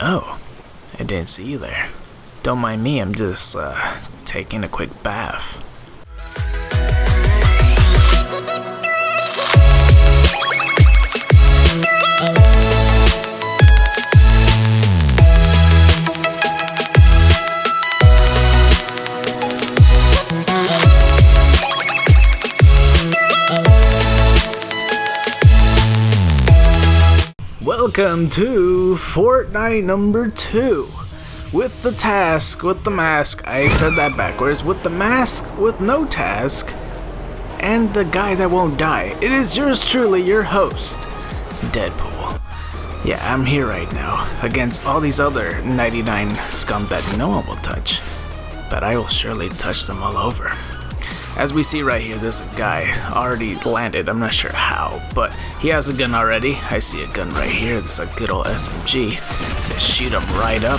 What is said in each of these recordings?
Oh, I didn't see you there. Don't mind me, I'm just, taking a quick bath. Welcome to Fortnite number 2. With the mask, I said that backwards, with the mask, with no task, and the guy that won't die. It is yours truly, your host, Deadpool. Yeah, I'm here right now, against all these other 99 scum that no one will touch, but I will surely touch them all over. As we see right here, there's a guy already landed. I'm not sure how, but he has a gun already. I see a gun right here. There's a good old SMG to shoot him right up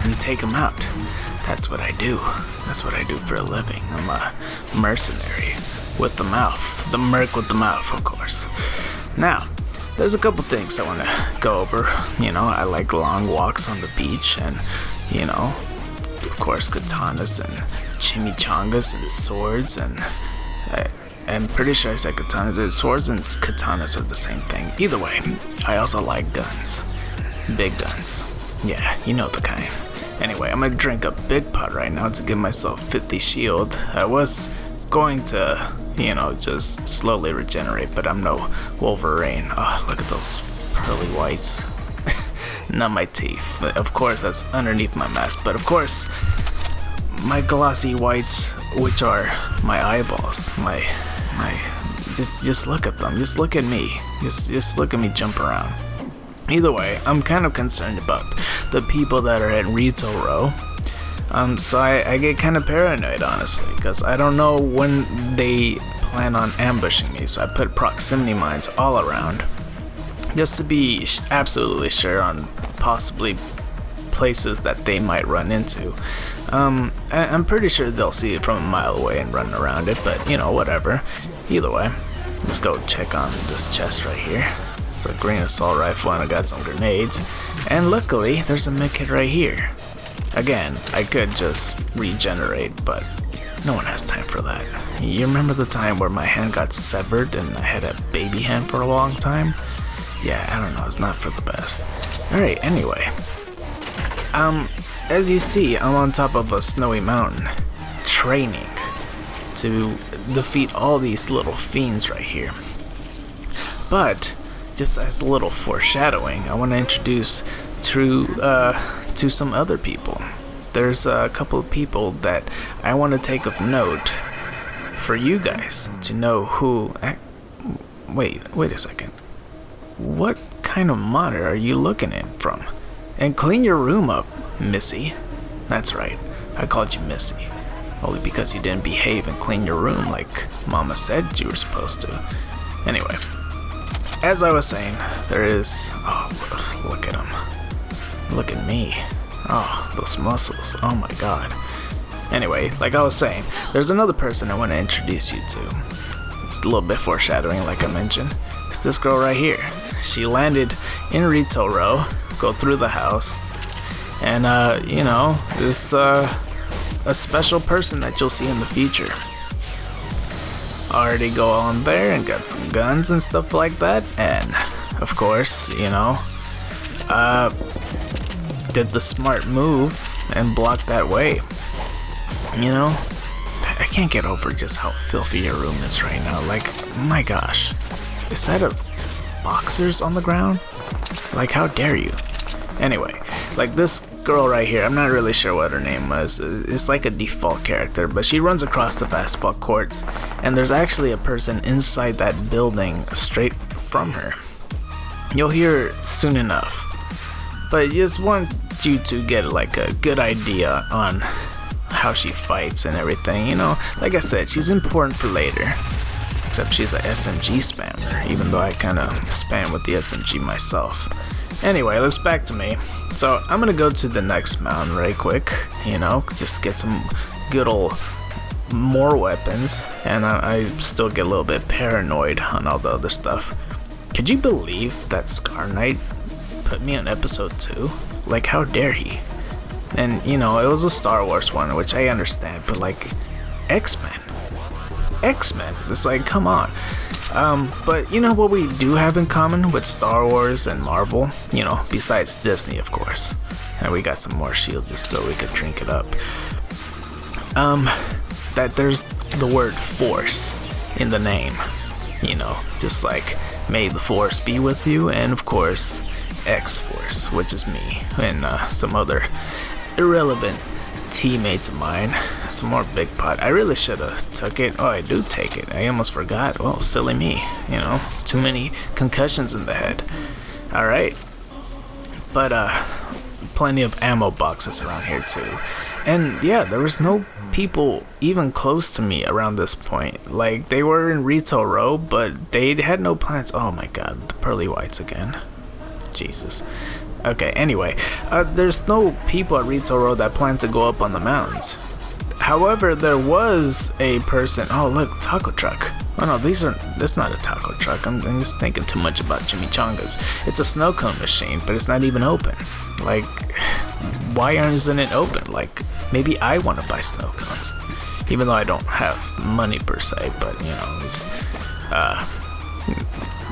and take him out. That's what I do. That's what I do for a living. I'm a mercenary with the mouth. The merc with the mouth, of course. Now, there's a couple things I want to go over. You know, I like long walks on the beach and, you know, of course, katanas and chimichangas and swords, and I'm pretty sure I said katanas. Swords and katanas are the same thing. Either way, I also like guns. Big guns. Yeah, you know the kind. Anyway, I'm gonna drink a big pot right now to give myself 50 shield. I was going to, you know, just slowly regenerate, but I'm no Wolverine. Oh, look at those pearly whites. Not my teeth. Of course, that's underneath my mask, but of course, my glossy whites, which are my eyeballs, just look at them, just look at me, just look at me jump around. Either way, I'm kind of concerned about the people that are at Retail Row, so I get kind of paranoid, honestly, because I don't know when they plan on ambushing me, so I put proximity mines all around, just to be absolutely sure on possibly places that they might run into. I'm pretty sure they'll see it from a mile away and run around it, but you know, whatever. Either way, let's go check on this chest right here. It's a green assault rifle and I got some grenades. And luckily, there's a medkit right here. Again, I could just regenerate, but no one has time for that. You remember the time where my hand got severed and I had a baby hand for a long time? Yeah, I don't know, it's not for the best. Alright, anyway. As you see, I'm on top of a snowy mountain, training to defeat all these little fiends right here. But, just as a little foreshadowing, I want to introduce to some other people. There's a couple of people that I want to take of note for you guys to know who... Wait a second. What kind of monitor are you looking at from? And clean your room up, Missy. That's right, I called you Missy. Only because you didn't behave and clean your room like Mama said you were supposed to. Anyway, as I was saying, there is... Oh, look at him. Look at me. Oh, those muscles. Oh my god. Anyway, like I was saying, there's another person I want to introduce you to. It's a little bit foreshadowing, like I mentioned. It's this girl right here. She landed in Retail Row, go through the house, and you know, this a special person that you'll see in the future. Already go on there and got some guns and stuff like that, and of course, you know, did the smart move and blocked that way. You know, I can't get over just how filthy your room is right now. Like, my gosh, is that a boxers on the ground? Like, how dare you? Anyway, like this girl right here, I'm not really sure what her name was. It's like a default character, but she runs across the basketball courts, and there's actually a person inside that building straight from her. You'll hear her soon enough, but I just want you to get like a good idea on how she fights and everything. You know, like I said, she's important for later. Except she's a SMG spammer, even though I kind of spam with the SMG myself. Anyway, let's back to me. So I'm gonna go to the next mountain right quick, you know, just get some good old more weapons, and I still get a little bit paranoid on all the other stuff. Could you believe that Scar Knight put me on episode 2? Like, how dare he? And, you know, it was a Star Wars one, which I understand, but like, X-Men, it's like, come on. But you know what we do have in common with Star Wars and Marvel? You know, besides Disney, of course. And we got some more shields just so we could drink it up. That there's the word Force in the name. You know, just like, may the Force be with you, and of course, X-Force, which is me, and some other irrelevant teammates of mine. Some more Big Pot. I really should have took it. Oh, I do take it. I almost forgot. Oh, silly me. You know, too many concussions in the head. Alright. But, plenty of ammo boxes around here too. And yeah, there was no people even close to me around this point. Like, they were in Retail Row, but they had no plans. Oh my god, the pearly whites again. Jesus. Okay, anyway, there's no people at Retail Row that plan to go up on the mountains. However, there was a person. Oh, look, taco truck. Oh no, that's not a taco truck. I'm just thinking too much about chimichangas. It's a snow cone machine, but it's not even open. Like, why isn't it open? Like, maybe I want to buy snow cones, even though I don't have money per se. But you know, it's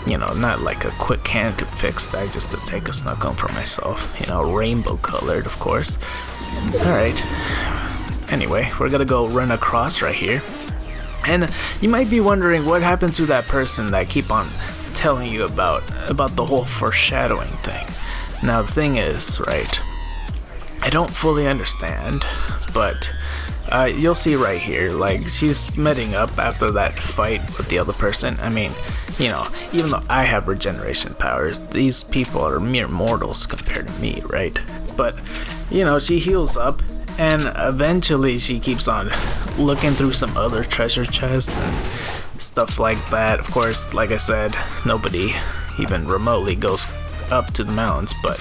you know, not like a quick can could fix that, just to take a snow cone for myself. You know, rainbow colored, of course. Alright. Anyway, we're gonna go run across right here. And you might be wondering what happened to that person that I keep on telling you about the whole foreshadowing thing. Now, the thing is, right, I don't fully understand, but you'll see right here, like, she's meeting up after that fight with the other person. I mean, you know, even though I have regeneration powers, these people are mere mortals compared to me, right? But, you know, she heals up, and eventually she keeps on looking through some other treasure chests and stuff like that. Of course, like I said, nobody even remotely goes up to the mountains, but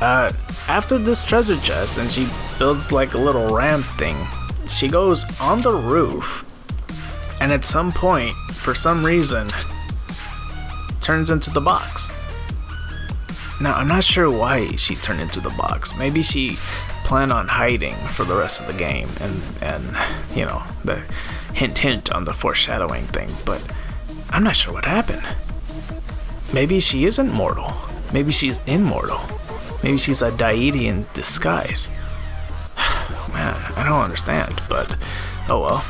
after this treasure chest, and she builds like a little ramp thing, she goes on the roof, and at some point, for some reason, turns into the box. Now, I'm not sure why she turned into the box. Maybe she planned on hiding for the rest of the game, and you know, the hint on the foreshadowing thing, but I'm not sure what happened. Maybe she isn't mortal. Maybe she's immortal. Maybe she's a deity in disguise. Man, I don't understand, but oh well.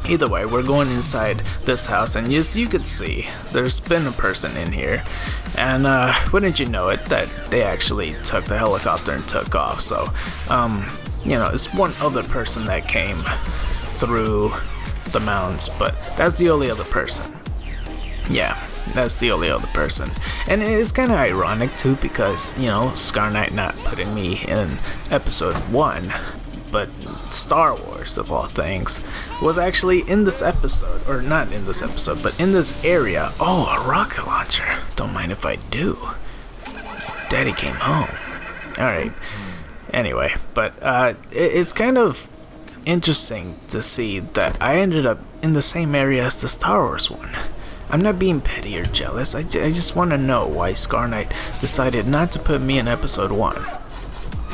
Either way, we're going inside this house, and as you could see, there's been a person in here, and wouldn't you know it, that they actually took the helicopter and took off. So, you know, it's one other person that came through the mountains, but that's the only other person. Yeah, that's the only other person. And it's kind of ironic too, because, you know, Scar Knight not putting me in episode 1, but Star Wars, of all things, was actually in this episode, or not in this episode, but in this area. Oh, a rocket launcher. Don't mind if I do. Daddy came home. Alright. Anyway, but it's kind of interesting to see that I ended up in the same area as the Star Wars one. I'm not being petty or jealous. I just want to know why Scar Knight decided not to put me in episode 1.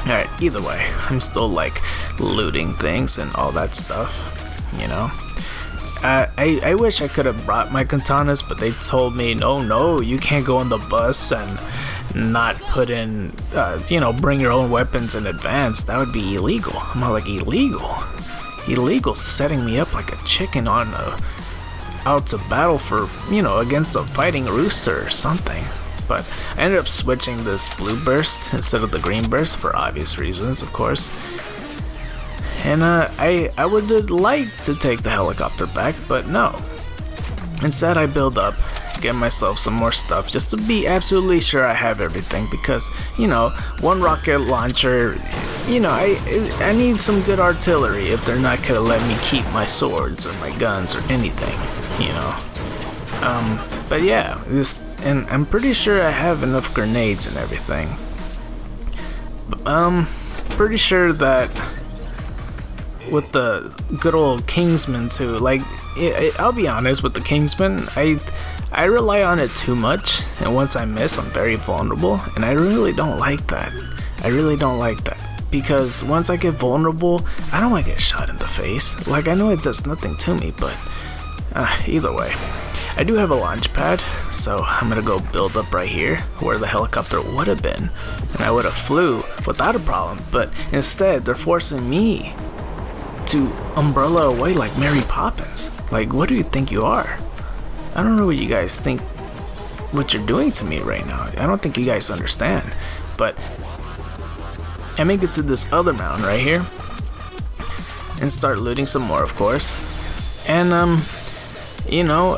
Alright, either way, I'm still like looting things and all that stuff, you know. I wish I could have brought my katanas, but they told me, no, you can't go on the bus and not put in, you know, bring your own weapons in advance. That would be illegal. I'm all like, illegal? Illegal setting me up like a chicken on out to battle for, you know, against a fighting rooster or something. But I ended up switching this blue burst instead of the green burst for obvious reasons, of course. And I would like to take the helicopter back, but no. Instead, I build up, get myself some more stuff just to be absolutely sure I have everything, because, you know, one rocket launcher, you know, I need some good artillery if they're not gonna let me keep my swords or my guns or anything, you know. But yeah, and I'm pretty sure I have enough grenades and everything. Pretty sure that with the good old Kingsman too, like, I'll be honest, with the Kingsman, I rely on it too much, and once I miss, I'm very vulnerable, and I really don't like that. I really don't like that. Because once I get vulnerable, I don't want to get shot in the face. Like, I know it does nothing to me, but either way. I do have a launch pad, so I'm gonna go build up right here where the helicopter would have been, and I would have flew without a problem, but instead they're forcing me to umbrella away like Mary Poppins. Like, what do you think you are? I don't know what you guys think, what you're doing to me right now. I don't think you guys understand, but I make it to this other mountain right here and start looting some more, of course. And you know,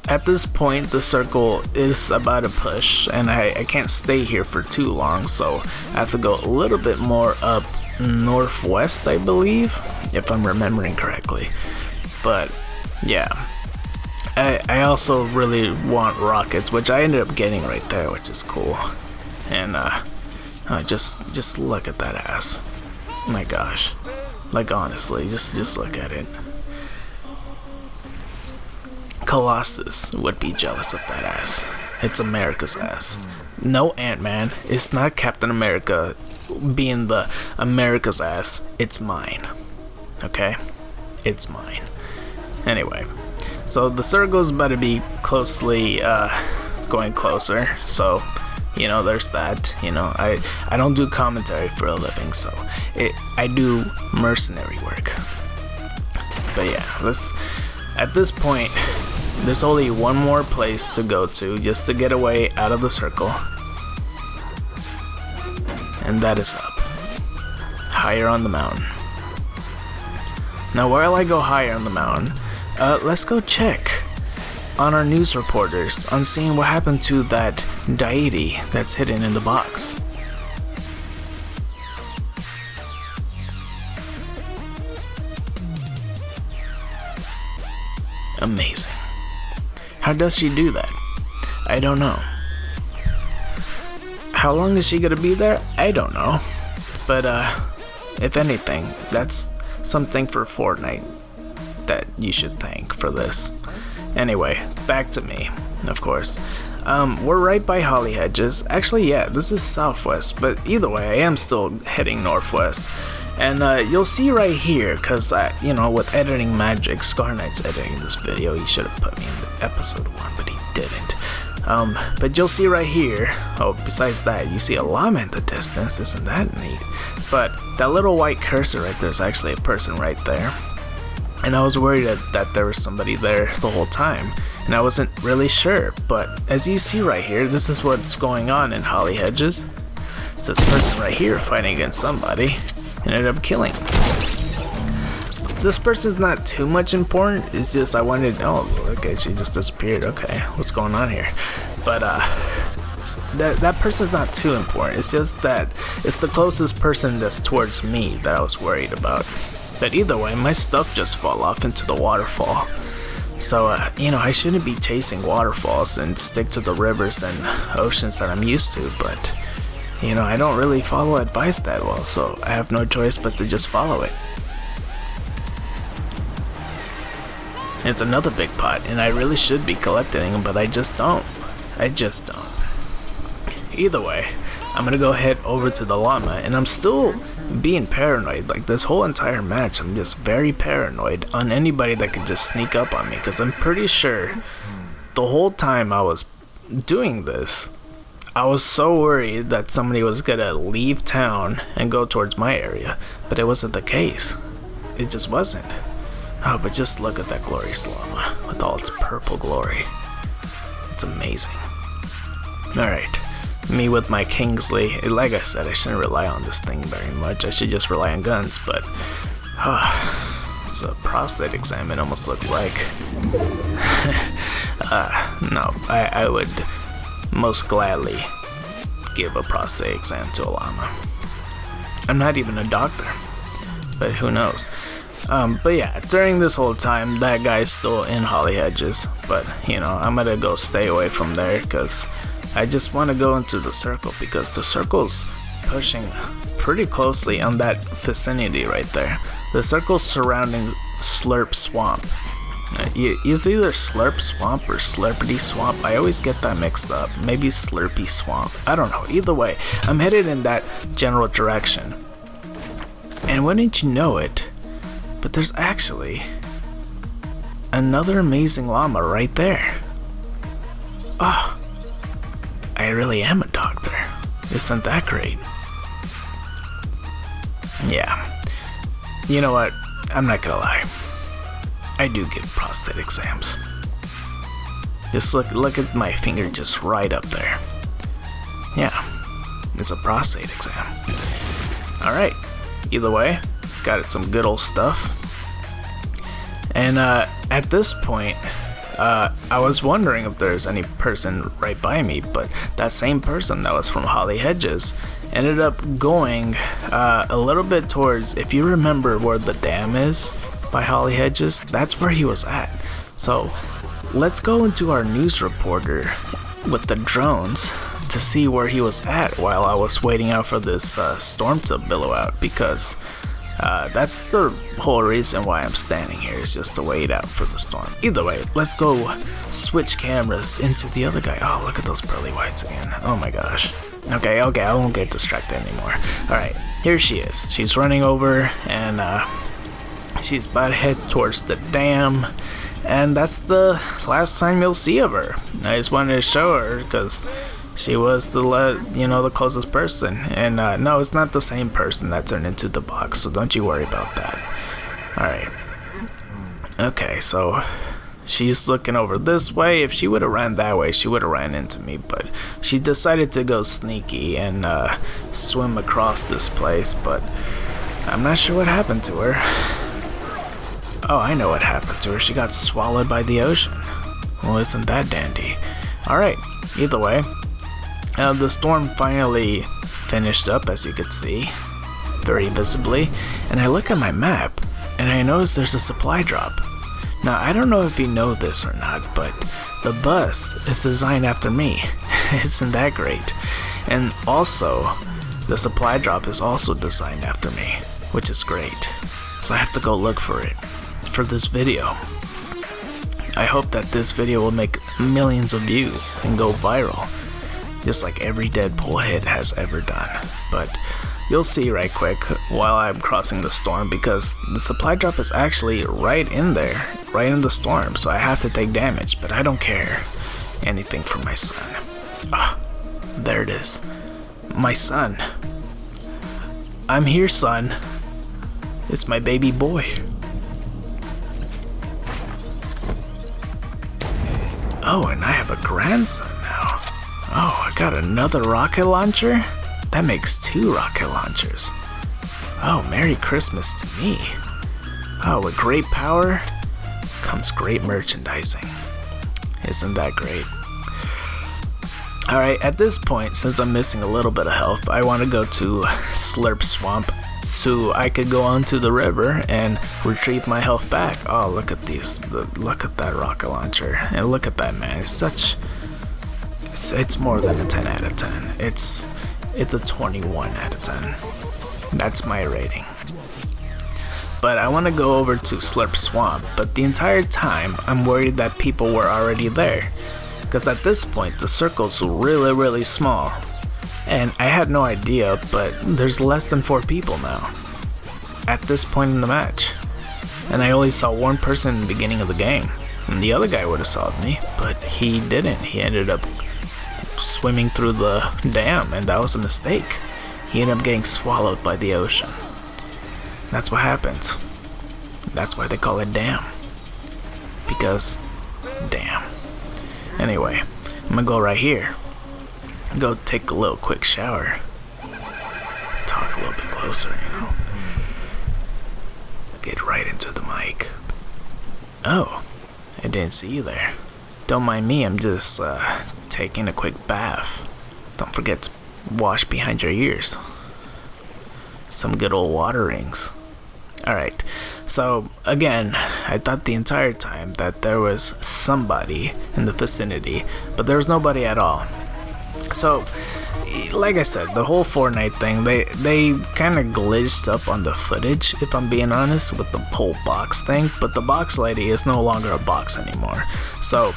at this point the circle is about to push, and I can't stay here for too long, so I have to go a little bit more up northwest, I believe, if I'm remembering correctly. But yeah, I also really want rockets, which I ended up getting right there, which is cool. And just look at that ass. My gosh, like, honestly, just look at it. Colossus would be jealous of that ass. It's America's ass. No, Ant-Man. It's not Captain America being the America's ass. It's mine. Okay? It's mine. Anyway, so the circle's about to be closely going closer. So, you know, there's that. You know, I don't do commentary for a living, so I do mercenary work. But yeah, at this point, there's only one more place to go to just to get away out of the circle, and that is up higher on the mountain. Now, while I go higher on the mountain, let's go check on our news reporters on seeing what happened to that deity that's hidden in the box. Amazing. How does she do that? I don't know. How long is she gonna be there? I don't know. But if anything, that's something for Fortnite that you should thank for this. Anyway, back to me, of course. We're right by Holly Hedges. Actually, yeah, this is southwest, but either way, I am still heading northwest. And you'll see right here, because, you know, with editing magic, Scar Knight's editing this video. He should have put me in the episode 1, but he didn't. But you'll see right here, oh, besides that, you see a llama in the distance. Isn't that neat? But that little white cursor right there is actually a person right there. And I was worried that there was somebody there the whole time, and I wasn't really sure. But as you see right here, this is what's going on in Holly Hedges. It's this person right here fighting against somebody, and ended up killing him. This person's not too much important. It's just I wanted. Oh, okay, she just disappeared. Okay, what's going on here? But that person's not too important. It's just that it's the closest person that's towards me that I was worried about. But either way, my stuff just fell off into the waterfall. So, you know, I shouldn't be chasing waterfalls and stick to the rivers and oceans that I'm used to, but, you know, I don't really follow advice that well, so I have no choice but to just follow it. It's another big pot, and I really should be collecting them, but I just don't. Either way, I'm gonna go head over to the llama, and I'm still being paranoid. Like, this whole entire match, I'm just very paranoid on anybody that could just sneak up on me, because I'm pretty sure the whole time I was doing this, I was so worried that somebody was gonna leave town and go towards my area, but it wasn't the case. It just wasn't. Oh, but just look at that glorious llama with all its purple glory. It's amazing. Alright, me with my Kingsley. Like I said, I shouldn't rely on this thing very much. I should just rely on guns, but it's a prostate exam, it almost looks like. No, I would most gladly give a prostate exam to a llama. I'm not even a doctor, but who knows. But yeah, during this whole time, that guy's still in Holly Hedges, but, you know, I'm gonna go stay away from there, because I just want to go into the circle, because the circle's pushing pretty closely on that vicinity right there. The circle's surrounding Slurp Swamp, It's either Slurp Swamp or Slurpity Swamp. I always get that mixed up. Maybe Slurpy Swamp. I don't know. Either way, I'm headed in that general direction. And wouldn't you know it, but there's actually another amazing llama right there. Oh, I really am a doctor. Isn't that great? Yeah. You know what? I'm not gonna lie. I do give prostate exams. Just look at my finger just right up there. Yeah, it's a prostate exam. Alright, either way, got it some good old stuff. And at this point, I was wondering if there's any person right by me, but that same person that was from Holly Hedges ended up going a little bit towards, if you remember where the dam is by Holly Hedges, that's where he was at. So let's go into our news reporter with the drones to see where he was at while I was waiting out for this storm to billow out, because that's the whole reason why I'm standing here, is just to wait out for the storm. Either way, let's go switch cameras into the other guy. Oh, look at those pearly whites again. Oh my gosh. Okay, I won't get distracted anymore. Alright, here she is. She's running over, and she's about to head towards the dam, and that's the last time you'll see of her. I just wanted to show her because she was the closest person. And no, it's not the same person that turned into the box, so don't you worry about that. Alright. Okay, so she's looking over this way. If she would have ran that way, she would have ran into me, but she decided to go sneaky and swim across this place, but I'm not sure what happened to her. Oh, I know what happened to her. She got swallowed by the ocean. Well, isn't that dandy? Alright, either way, the storm finally finished up, as you could see, very visibly, and I look at my map, and I notice there's a supply drop. Now, I don't know if you know this or not, but the bus is designed after me. Isn't that great? And also, the supply drop is also designed after me, which is great. So I have to go look for it for this video. I hope that this video will make millions of views and go viral, just like every Deadpool hit has ever done. But you'll see right quick while I'm crossing the storm, because the supply drop is actually right in there, right in the storm, so I have to take damage, but I don't care anything for my son. Ah, there it is. My son. I'm here, son. It's my baby boy. Oh, and I have a grandson now. Oh, I got another rocket launcher? That makes 2 rocket launchers. Oh, Merry Christmas to me. Oh, with great power comes great merchandising. Isn't that great? Alright, at this point, since I'm missing a little bit of health, I want to go to Slurp Swamp so I could go onto the river and retrieve my health back. Oh, look at these. Look at that rocket launcher. And look at that, man. It's more than a 10 out of 10. It's a 21 out of 10. That's my rating. But I want to go over to Slurp Swamp, but the entire time I'm worried that people were already there, because at this point the circle's really, really small. And I had no idea, but there's less than 4 people now at this point in the match. And I only saw one person in the beginning of the game. And the other guy would have saw me, but he didn't. He ended up swimming through the dam, and that was a mistake. He ended up getting swallowed by the ocean. That's what happens. That's why they call it dam. Because, damn. Anyway, I'm gonna go right here. Go take a little quick shower. Talk a little bit closer, you know. Get right into the mic. Oh, I didn't see you there. Don't mind me, I'm just taking a quick bath. Don't forget to wash behind your ears. Some good old water rings. Alright, so again, I thought the entire time that there was somebody in the vicinity, but there was nobody at all. So, like I said, the whole Fortnite thing, they kind of glitched up on the footage, if I'm being honest, with the whole box thing. But the box lady is no longer a box anymore. So,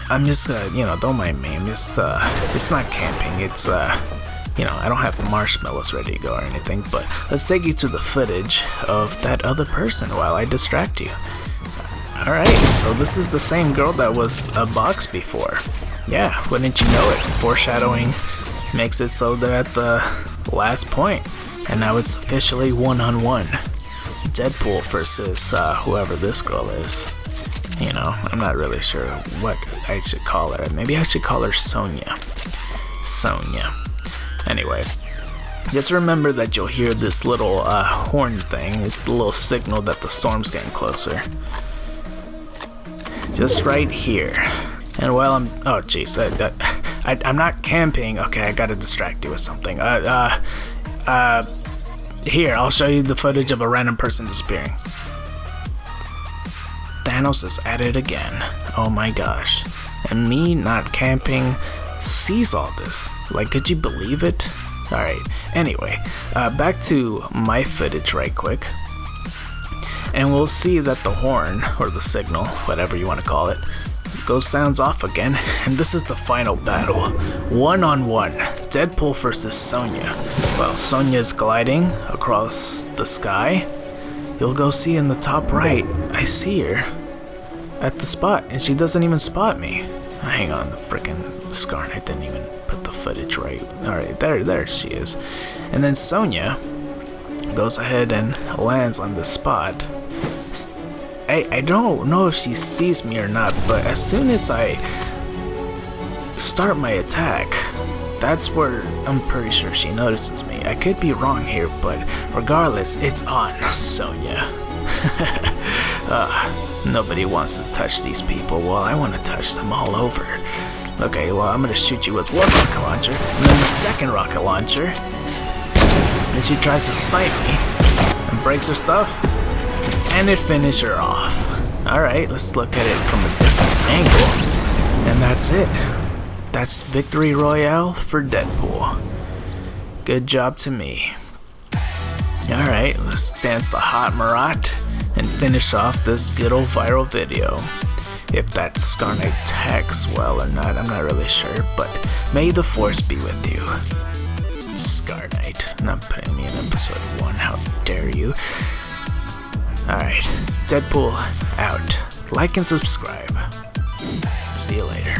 I'm just, don't mind me. It's not camping. It's, I don't have marshmallows ready to go or anything. But let's take you to the footage of that other person while I distract you. Alright, so this is the same girl that was a box before. Yeah, wouldn't you know it? Foreshadowing makes it so they're at the last point. And now it's officially one-on-one. Deadpool versus whoever this girl is. I'm not really sure what I should call her. Maybe I should call her Sonya. Sonya. Anyway, just remember that you'll hear this little horn thing. It's the little signal that the storm's getting closer. Just right here. And while I'm... Oh, jeez. I'm not camping. Okay, I gotta distract you with something. Here, I'll show you the footage of a random person disappearing. Thanos is at it again. Oh my gosh. And me not camping sees all this. Like, could you believe it? Alright, anyway, back to my footage right quick. And we'll see that the horn, or the signal, whatever you want to call it, sounds off again, and this is the final battle. One-on-one, Deadpool versus Sonya. Well, Sonya's gliding across the sky. You'll go see in the top right, I see her at the spot, and she doesn't even spot me. Hang on, the frickin' Scarnet didn't even put the footage right. Alright, there she is. And then Sonya goes ahead and lands on the spot. I don't know if she sees me or not, but as soon as I start my attack, that's where I'm pretty sure she notices me. I could be wrong here, but regardless, it's on Sonya. Nobody wants to touch these people. Well, I want to touch them all over. Okay, well, I'm going to shoot you with one rocket launcher, and then the second rocket launcher. Then she tries to snipe me, and breaks her stuff. And it finished her off. Alright, let's look at it from a different angle. And that's it. That's Victory Royale for Deadpool. Good job to me. Alright, let's dance the Hot Marat and finish off this good old viral video. If that Scarnet tags well or not, I'm not really sure, but may the force be with you. Scarnet, not putting me in episode 1, how dare you. Alright, Deadpool out. Like and subscribe. See you later.